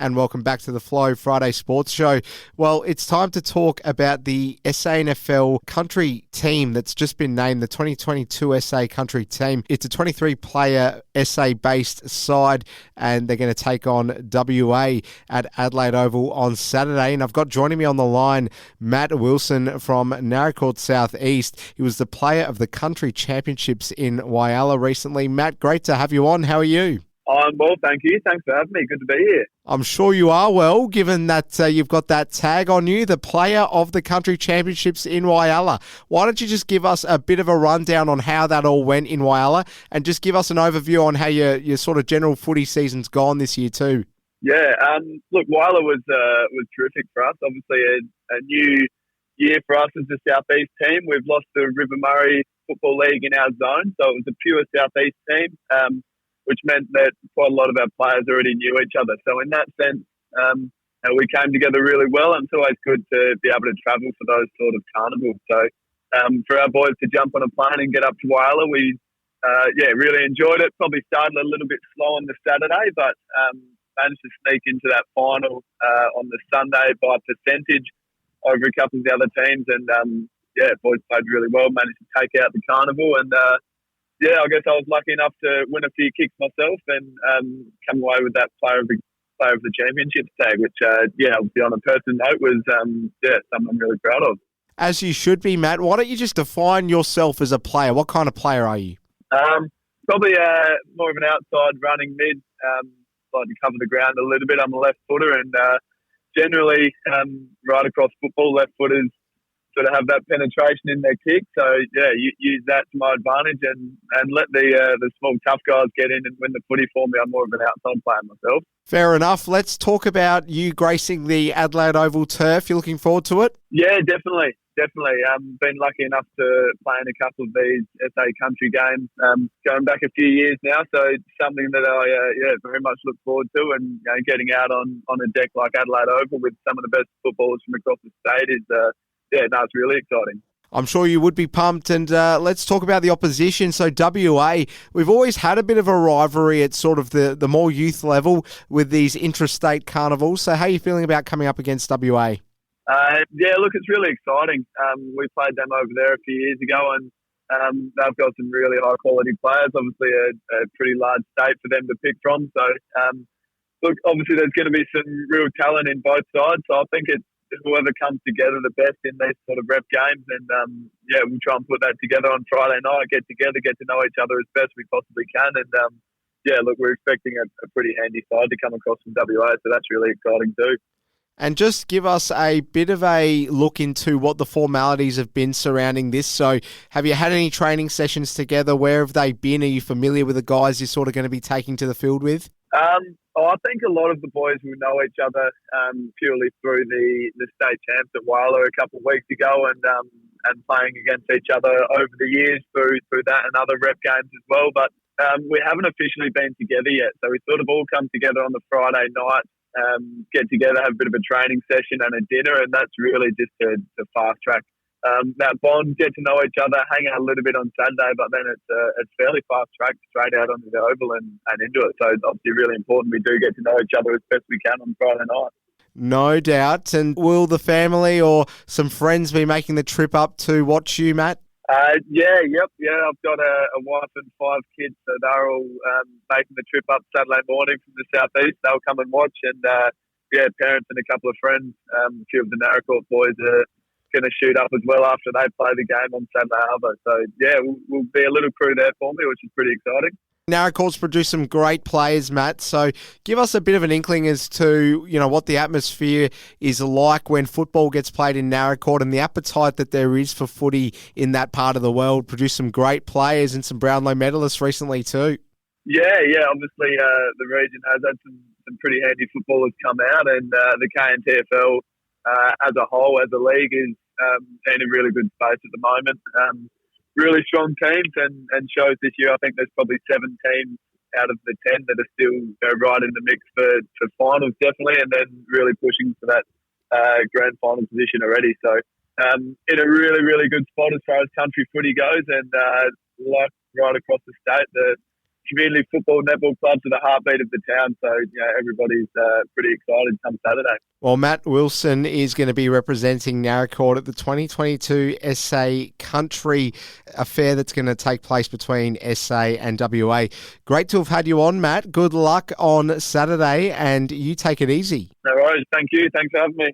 And welcome back to the Flow Friday Sports Show. Well, it's time to talk about the SANFL country team that's just been named the 2022 SA country team. It's a 23-player SA-based side, and they're going to take on WA at Adelaide Oval on Saturday. And I've got joining me on the line Matt Wilson from Naracoorte South East. He was the player of the country championships in Whyalla recently. Matt, great to have you on. How are you? I'm well, thank you. Thanks for having me. Good to be here. I'm sure you are well, given that you've got that tag on you, the player of the country championships in Whyalla. Why don't you just give us a bit of a rundown on how that all went in Whyalla, and just give us an overview on how your sort of general footy season's gone this year too? Yeah, look, Whyalla was terrific for us. Obviously, a new year for us as the South East team. We've lost the River Murray Football League in our zone, so it was a pure South East team. Which meant that quite a lot of our players already knew each other. So in that sense, we came together really well, and it's always good to be able to travel for those sort of carnivals. So for our boys to jump on a plane and get up to Whyalla, we really enjoyed it. Probably started a little bit slow on the Saturday, but managed to sneak into that final on the Sunday by percentage over a couple of the other teams. And boys played really well, managed to take out the carnival, and I guess I was lucky enough to win a few kicks myself and come away with that player of the championship tag, which, obviously on a personal note was, something I'm really proud of. As you should be, Matt. Why don't you just define yourself as a player? What kind of player are you? Probably more of an outside running mid, like to cover the ground a little bit. I'm a left footer, and generally right across football, left footers sort of have that penetration in their kick. So, use that to my advantage and let the small tough guys get in and win the footy for me. I'm more of an outside player myself. Fair enough. Let's talk about you gracing the Adelaide Oval turf. You looking forward to it? Yeah, definitely. Been lucky enough to play in a couple of these SA country games, going back a few years now. So it's something that I very much look forward to. And getting out on a deck like Adelaide Oval with some of the best footballers from across the state is it's really exciting. I'm sure you would be pumped. And let's talk about the opposition. So WA, we've always had a bit of a rivalry at sort of the more youth level with these intrastate carnivals. So how are you feeling about coming up against WA? It's really exciting. We played them over there a few years ago, and they've got some really high quality players. Obviously a pretty large state for them to pick from. So obviously there's going to be some real talent in both sides. So I think it's whoever comes together the best in these sort of rep games, and we'll try and put that together on Friday night, get together, get to know each other as best we possibly can, and we're expecting a pretty handy side to come across from WA, so that's really exciting too. And just give us a bit of a look into what the formalities have been surrounding this. So have you had any training sessions together? Where have they been? Are you familiar with the guys you're sort of going to be taking to the field with? I think a lot of the boys will know each other purely through the state champs at Whyalla a couple of weeks ago, and playing against each other over the years through that and other rep games as well. But we haven't officially been together yet, so we sort of all come together on the Friday night, get together, have a bit of a training session and a dinner, and that's really just to fast track that bond, get to know each other, hang out a little bit on Saturday, but then it's fairly fast track straight out onto the Oval and into it. So it's obviously really important we do get to know each other as best we can on Friday night. No doubt. And will the family or some friends be making the trip up to watch you, Matt? I've got a wife and 5 kids, so they're all making the trip up Saturday morning from the southeast. They'll come and watch, and parents and a couple of friends, a few of the Naracoorte boys are going to shoot up as well after they play the game on Saturday Harbour. So we'll be a little crew there for me, which is pretty exciting. Naracoorte's produced some great players, Matt. So give us a bit of an inkling as to, what the atmosphere is like when football gets played in Naracoorte and the appetite that there is for footy in that part of the world. Produced some great players and some Brownlow medalists recently too. Yeah. Obviously, the region has had some pretty handy footballers come out, and the KNTFL as a whole, as a league, is in a really good space at the moment. Really strong teams and shows this year. I think there's probably 7 teams out of the 10 that are still right in the mix for finals, definitely, and then really pushing for that grand final position already. So in a really, really good spot as far as country footy goes, and like right across the state, the community football netball clubs are the heartbeat of the town. So, everybody's pretty excited come Saturday. Well, Matt Wilson is going to be representing Naracoorte at the 2022 SA Country Affair that's going to take place between SA and WA. Great to have had you on, Matt. Good luck on Saturday, and you take it easy. No worries. Thank you. Thanks for having me.